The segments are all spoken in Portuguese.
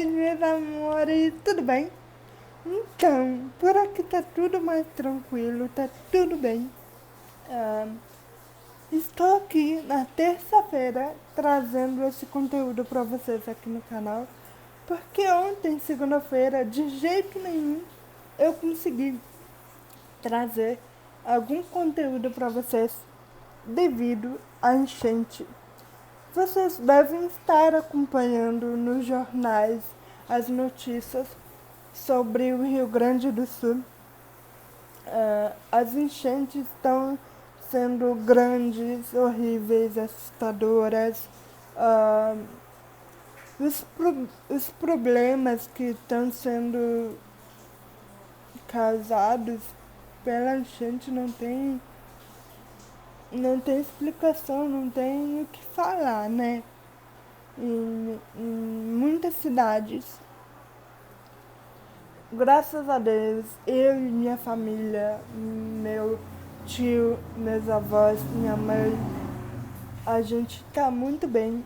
Oi, meus amores, tudo bem? Então, por aqui tá tudo mais tranquilo, tá tudo bem. Ah, Estou aqui na terça-feira trazendo esse conteúdo para vocês aqui no canal, porque ontem, segunda-feira, de jeito nenhum eu consegui trazer algum conteúdo para vocês devido à enchente. Vocês devem estar acompanhando nos jornais as notícias sobre o Rio Grande do Sul. As enchentes estão sendo grandes, horríveis, assustadoras. Ah, os problemas que estão sendo causados pela enchente não tem explicação, não tem o que falar, né? Em muitas cidades. Graças a Deus, eu e minha família, meu tio, meus avós, minha mãe, a gente tá muito bem.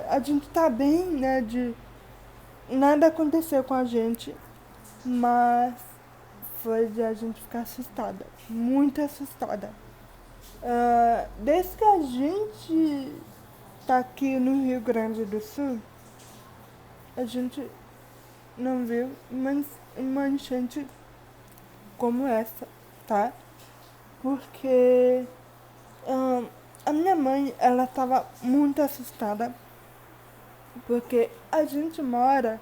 A gente tá bem, né? Nada aconteceu com a gente, mas foi de a gente ficar assustada, muito assustada. Desde que a gente tá aqui no Rio Grande do Sul, a gente não viu uma enchente como essa, tá? Porque a minha mãe, ela tava muito assustada, porque a gente mora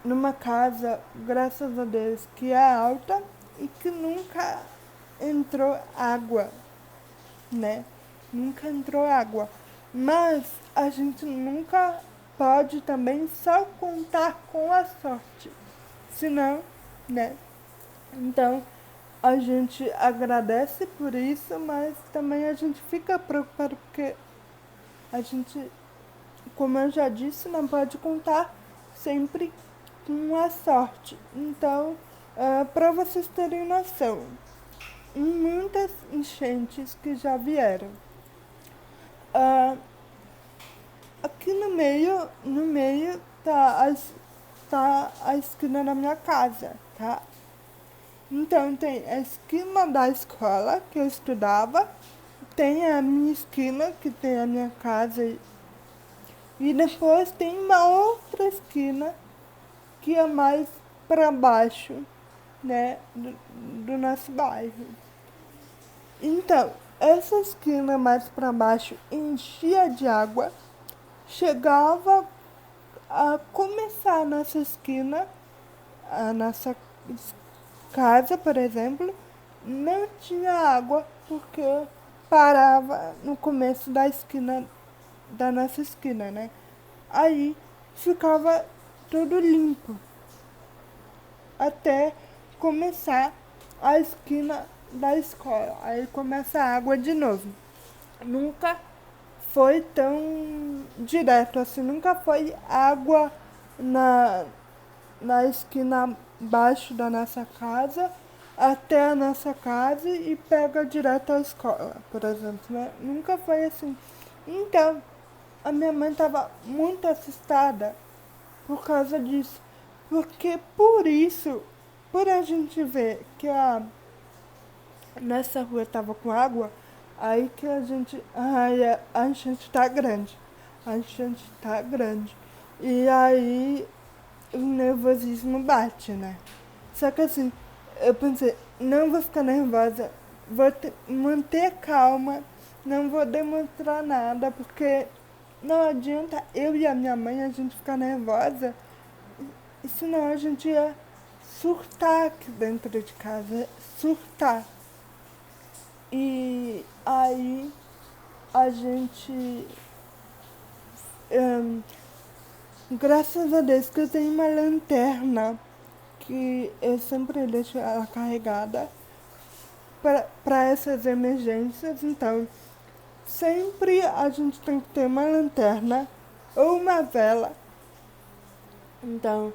numa casa, graças a Deus, que é alta e que nunca entrou água, né? Nunca entrou água. Mas a gente nunca pode também só contar com a sorte, senão, né? Então, a gente agradece por isso, mas também a gente fica preocupado porque a gente, como eu já disse, não pode contar sempre com a sorte. Então, para vocês terem noção, muitas enchentes que já vieram. Aqui no meio tá a esquina da minha casa, tá? Então tem a esquina da escola que eu estudava, tem a minha esquina que tem a minha casa e depois tem uma outra esquina que é mais para baixo, né, do nosso bairro. Então, essa esquina mais para baixo enchia de água, chegava a começar a nossa esquina, a nossa casa, por exemplo, não tinha água porque parava no começo da esquina, da nossa esquina, né? Aí ficava tudo limpo até começar a esquina da escola. Aí começa a água de novo. Nunca foi tão direto assim, nunca foi água na esquina abaixo da nossa casa até a nossa casa e pega direto à escola, por exemplo, né? Nunca foi assim. Então, a minha mãe estava muito assustada por causa disso. Porque por a gente ver que nessa rua tava com água, aí que a gente. Ai, a enchente tá grande. A enchente tá grande. E aí o nervosismo bate, né? Só que assim, eu pensei, não vou ficar nervosa, manter calma, não vou demonstrar nada, porque não adianta eu e a minha mãe a gente ficar nervosa, e senão a gente ia surtar aqui dentro de casa, surtar. E aí a gente, graças a Deus que eu tenho uma lanterna que eu sempre deixo ela carregada para essas emergências. Então, sempre a gente tem que ter uma lanterna ou uma vela. Então,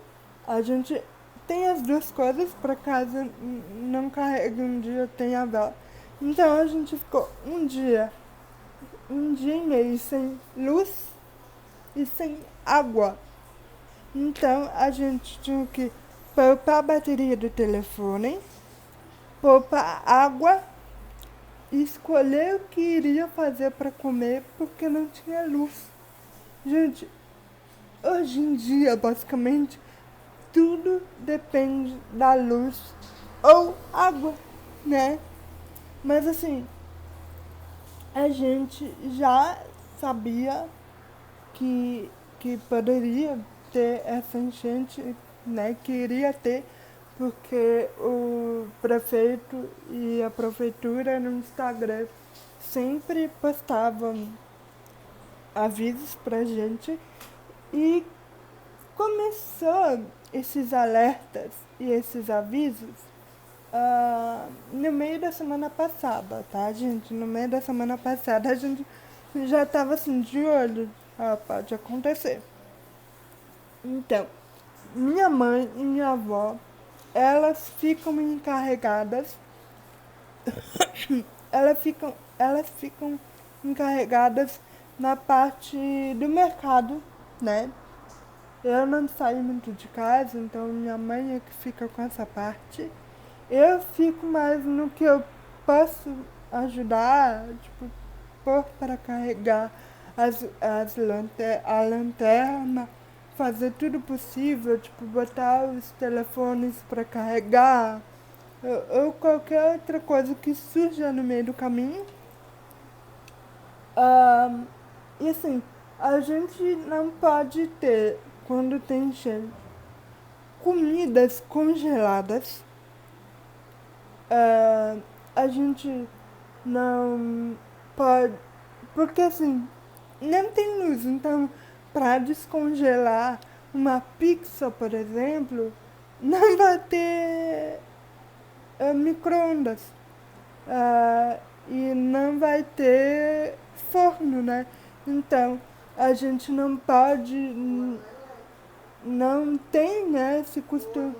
a gente tem as duas coisas para caso não carregue um dia, tem a vela. Então, a gente ficou um dia e meio sem luz e sem água. Então a gente tinha que poupar a bateria do telefone, poupar água e escolher o que iria fazer para comer porque não tinha luz. Gente, hoje em dia, basicamente, tudo depende da luz ou água, né? Mas assim, a gente já sabia que, que poderia ter essa enchente, né? Que iria ter, porque o prefeito e a prefeitura no Instagram sempre postavam avisos pra gente e começou esses alertas e esses avisos no meio da semana passada, tá, gente? No meio da semana passada a gente já tava assim de olho, pode acontecer. Então, minha mãe e minha avó, elas ficam encarregadas, elas ficam encarregadas na parte do mercado, né? Eu não saio muito de casa, então minha mãe é que fica com essa parte. Eu fico mais no que eu posso ajudar, tipo, pôr para carregar a lanterna, fazer tudo possível, tipo, botar os telefones para carregar, ou qualquer outra coisa que surja no meio do caminho. Ah, e assim, a gente não pode ter, quando tem enchente, comidas congeladas. A gente não pode. Porque assim, não tem luz, então para descongelar uma pizza, por exemplo, não vai ter micro-ondas. E não vai ter forno, né? Então a gente não pode. Não tem, né, esse costume.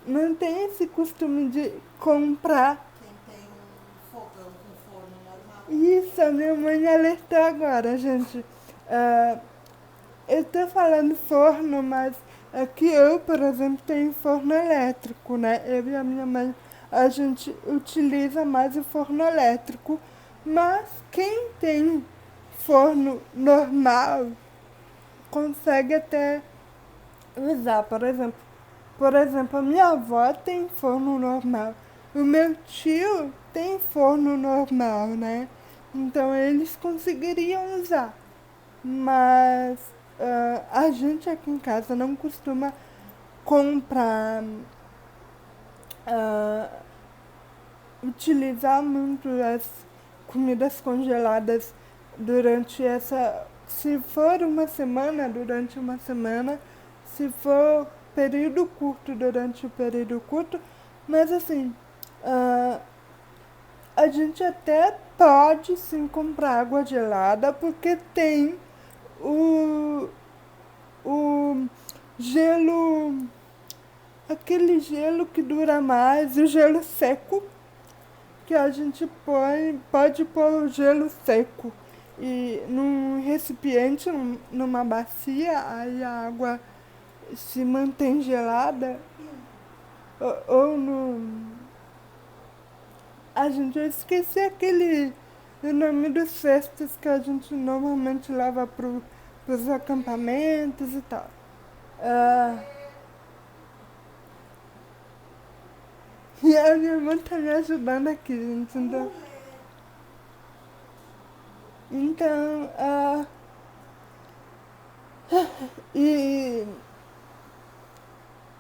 Não tem esse costume de comprar. Quem tem um fogão com forno normal. Isso, a minha mãe alertou agora, gente. Eu tô falando forno, mas aqui eu, por exemplo, tenho forno elétrico, né? Eu e a minha mãe, a gente utiliza mais o forno elétrico. Mas quem tem forno normal consegue até usar, por exemplo, a minha avó tem forno normal. O meu tio tem forno normal, né? Então eles conseguiriam usar. Mas a gente aqui em casa não costuma comprar, ah, utilizar muito as comidas congeladas durante essa. Se for uma semana, durante uma semana. Se for período curto, durante o período curto. Mas assim, ah, a gente até pode sim comprar água gelada, porque tem o, o gelo, aquele gelo que dura mais, o gelo seco, que a gente pode pôr o gelo seco e num recipiente, numa bacia, aí a água se mantém gelada, ou no. A gente, eu esqueci o nome dos cestos que a gente normalmente leva pros acampamentos e tal. Ah, e a minha irmã tá me ajudando aqui, gente. Então, e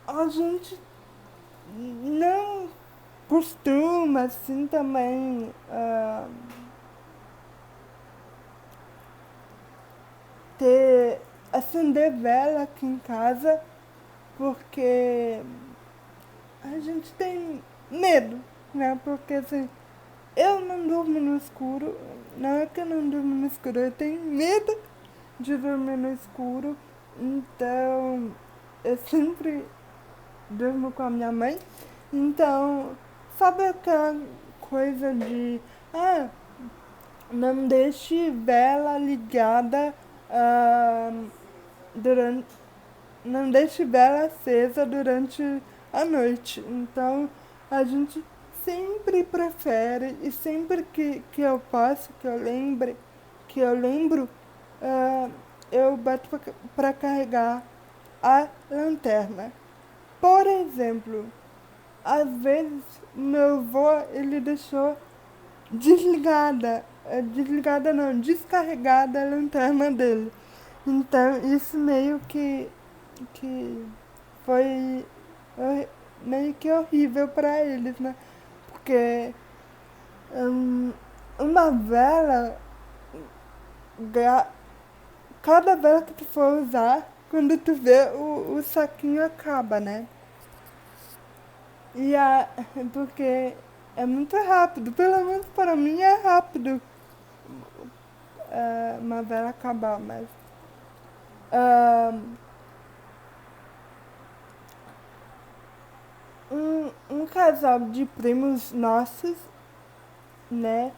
a gente não costuma, assim, também acender vela aqui em casa, porque a gente tem medo, né? Porque assim, eu não durmo no escuro, não é que eu não durmo no escuro, eu tenho medo de dormir no escuro, então eu sempre durmo com a minha mãe. Então, sabe aquela coisa de, não deixe vela ligada durante, não deixe vela acesa durante a noite. Então a gente sempre prefere e sempre que eu posso, que eu lembro, ah, eu boto para carregar a lanterna. Por exemplo, às vezes meu avô ele deixou desligada não, descarregada a lanterna dele. Então isso que foi meio que horrível para eles, né? Porque hum, uma vela, cada vela que tu for usar, quando tu vê o saquinho acaba, né? E porque é muito rápido, pelo menos para mim é rápido uma vela acabar, mas ah, um casal de primos nossos, né,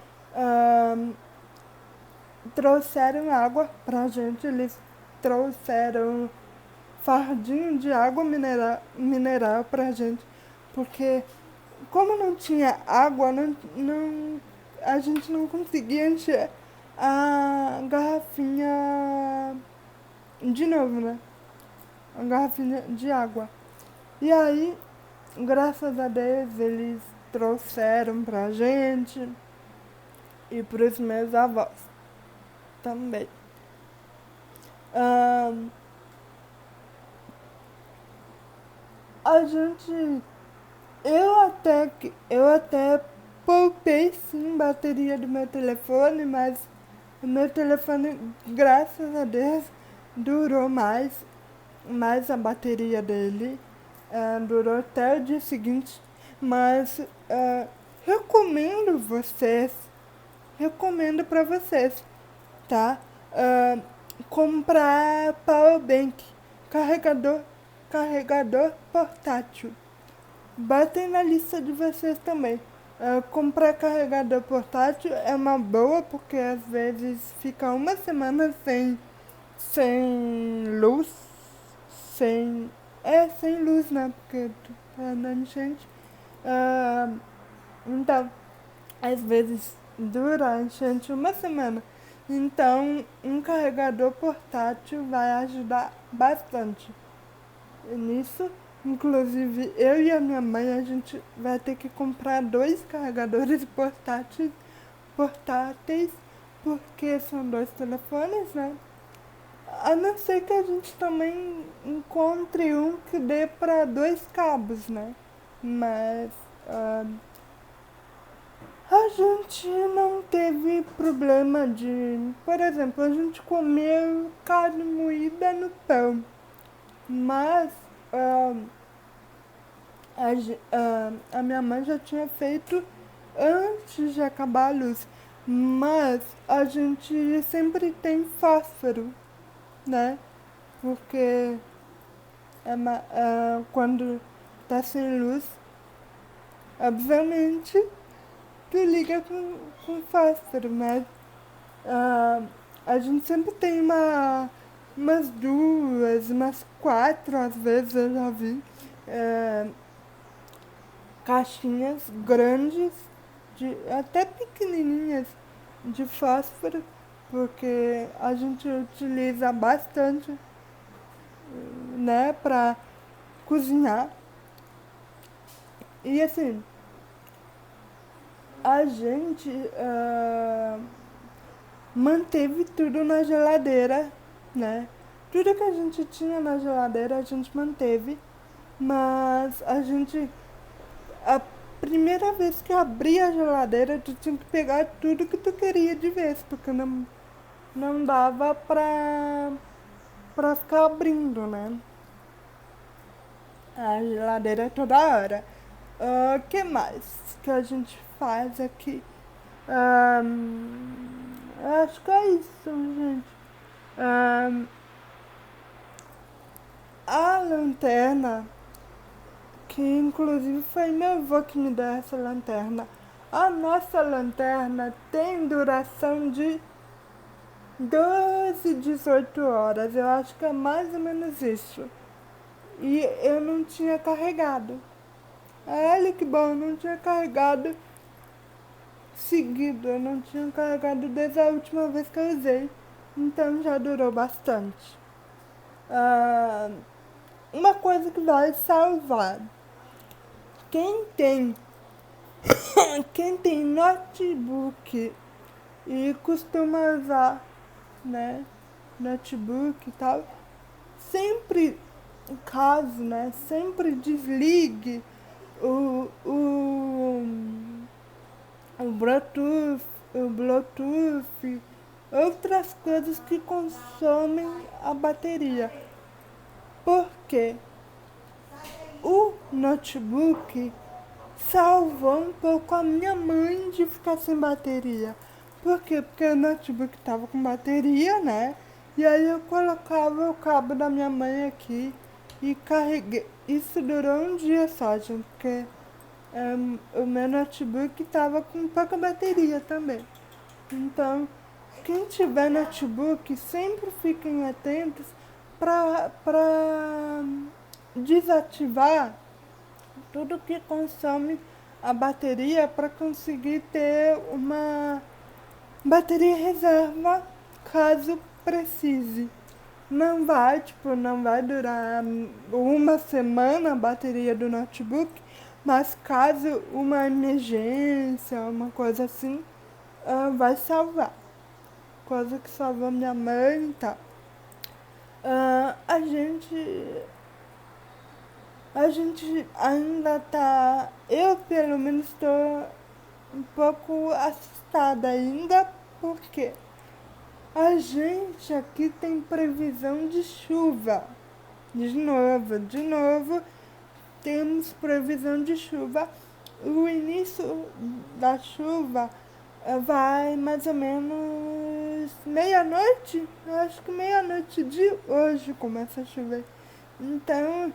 trouxeram água pra gente, eles trouxeram fardinho de água mineral pra gente, porque como não tinha água, a gente não conseguia encher a garrafinha de novo, né? A garrafinha de água. E aí, graças a Deus, eles trouxeram pra gente e pros meus avós também. Ahn, a gente. Eu até poupei sim bateria do meu telefone, mas o meu telefone, graças a Deus, durou mais a bateria dele. Durou até o dia seguinte. Mas recomendo vocês, recomendo para vocês, tá? Comprar powerbank, carregador portátil. Batem na lista de vocês também. Comprar carregador portátil é uma boa porque às vezes fica uma semana sem luz, sem luz, né? Porque tu tá andando enchente. Então, às vezes dura a enchente uma semana. Então, um carregador portátil vai ajudar bastante nisso. Inclusive, eu e a minha mãe, a gente vai ter que comprar 2 carregadores portáteis, porque são 2 telefones, né? A não ser que a gente também encontre um que dê para 2 cabos, né? Mas a gente não teve problema de. Por exemplo, a gente comeu carne moída no pão, mas a minha mãe já tinha feito antes de acabar a luz. Mas a gente sempre tem fósforo, né? Porque quando tá sem luz, obviamente tu liga com fósforo, mas a gente sempre tem umas 2, umas 4, às vezes eu já vi, caixinhas grandes, até pequenininhas, de fósforo, porque a gente utiliza bastante, né, pra cozinhar. E assim, a gente manteve tudo na geladeira, né? Tudo que a gente tinha na geladeira a gente manteve, mas a primeira vez que abri a geladeira, tu tinha que pegar tudo que tu queria de vez, porque não dava pra ficar abrindo, né? A geladeira toda hora. O que mais que a gente faz aqui? Acho que é isso, gente. A lanterna, que inclusive foi meu avô que me deu essa lanterna. A nossa lanterna tem duração de 12, 18 horas, eu acho que é mais ou menos isso. E eu não tinha carregado. Olha que bom, eu não tinha carregado seguido, eu não tinha carregado desde a última vez que eu usei. Então já durou bastante. Uma coisa que vai salvar. Quem tem, quem tem notebook e costuma usar, né, notebook e tal, sempre, caso, né, sempre desligue o, o, o Bluetooth, outras coisas que consomem a bateria. Porque o notebook salvou um pouco a minha mãe de ficar sem bateria. Por quê? Porque o notebook tava com bateria, né? E aí eu colocava o cabo da minha mãe aqui e carreguei. Isso durou um dia só, gente, porque o meu notebook tava com pouca bateria também. Então, quem tiver notebook, sempre fiquem atentos para desativar tudo que consome a bateria para conseguir ter uma bateria reserva caso precise. Não vai durar uma semana a bateria do notebook, mas caso uma emergência, uma coisa assim, vai salvar. Coisa que salvou minha mãe e tal. A gente ainda tá. Eu, pelo menos, estou um pouco assustada ainda, porque a gente aqui tem previsão de chuva. De novo, temos previsão de chuva. O início da chuva vai mais ou menos meia-noite. Eu acho que meia-noite de hoje começa a chover. Então,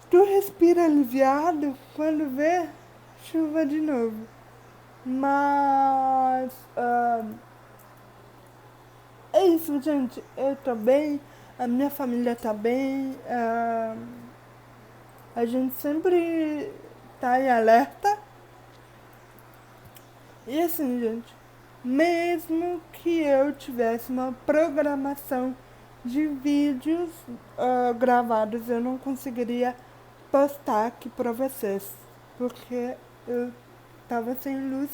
tu respira aliviado quando vê chuva de novo. Mas é isso, gente. Eu tô bem, a minha família tá bem. A gente sempre tá em alerta. E assim, gente, mesmo que eu tivesse uma programação de vídeos gravados, eu não conseguiria postar aqui pra vocês, porque eu tava sem luz.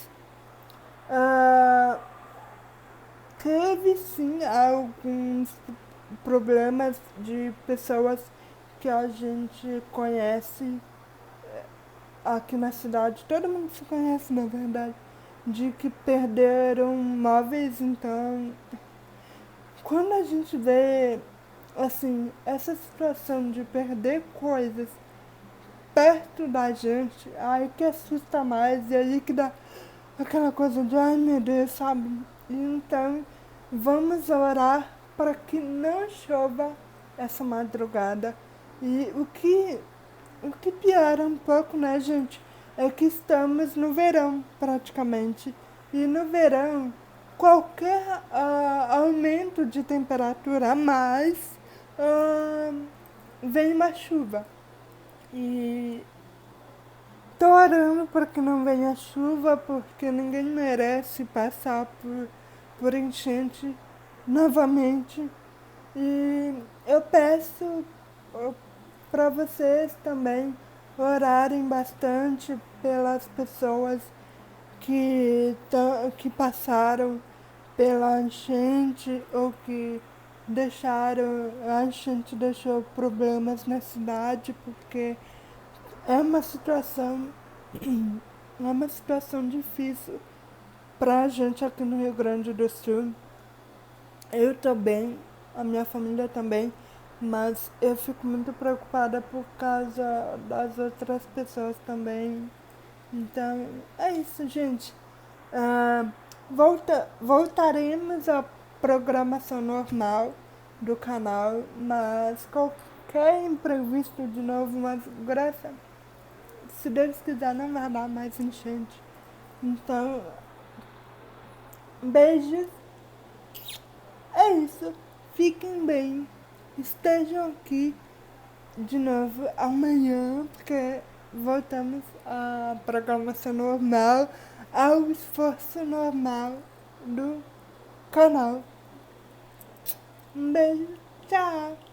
Teve sim alguns problemas de pessoas que a gente conhece aqui na cidade, todo mundo se conhece na verdade, de que perderam móveis. Então, quando a gente vê assim essa situação de perder coisas perto da gente, aí que assusta mais, e aí que dá aquela coisa de ai meu Deus, sabe? Então, vamos orar para que não chova essa madrugada. E o que piora um pouco, né, gente, é que estamos no verão, praticamente. E no verão, qualquer aumento de temperatura a mais, vem uma chuva. E tô orando para que não venha chuva, porque ninguém merece passar por enchente novamente. E eu peço para vocês também orarem bastante pelas pessoas que passaram pela enchente ou que a enchente deixou problemas na cidade, porque é uma situação, é uma situação difícil pra gente aqui no Rio Grande do Sul. Eu tô bem, a minha família também, mas eu fico muito preocupada por causa das outras pessoas também. Então, é isso, gente. Voltaremos à programação normal do canal, mas qualquer imprevisto de novo, mas se Deus quiser não vai dar mais enchente. Então, beijos É isso. Fiquem bem. Estejam aqui de novo amanhã, porque voltamos à programação normal, ao esforço normal do canal. Um beijo, tchau!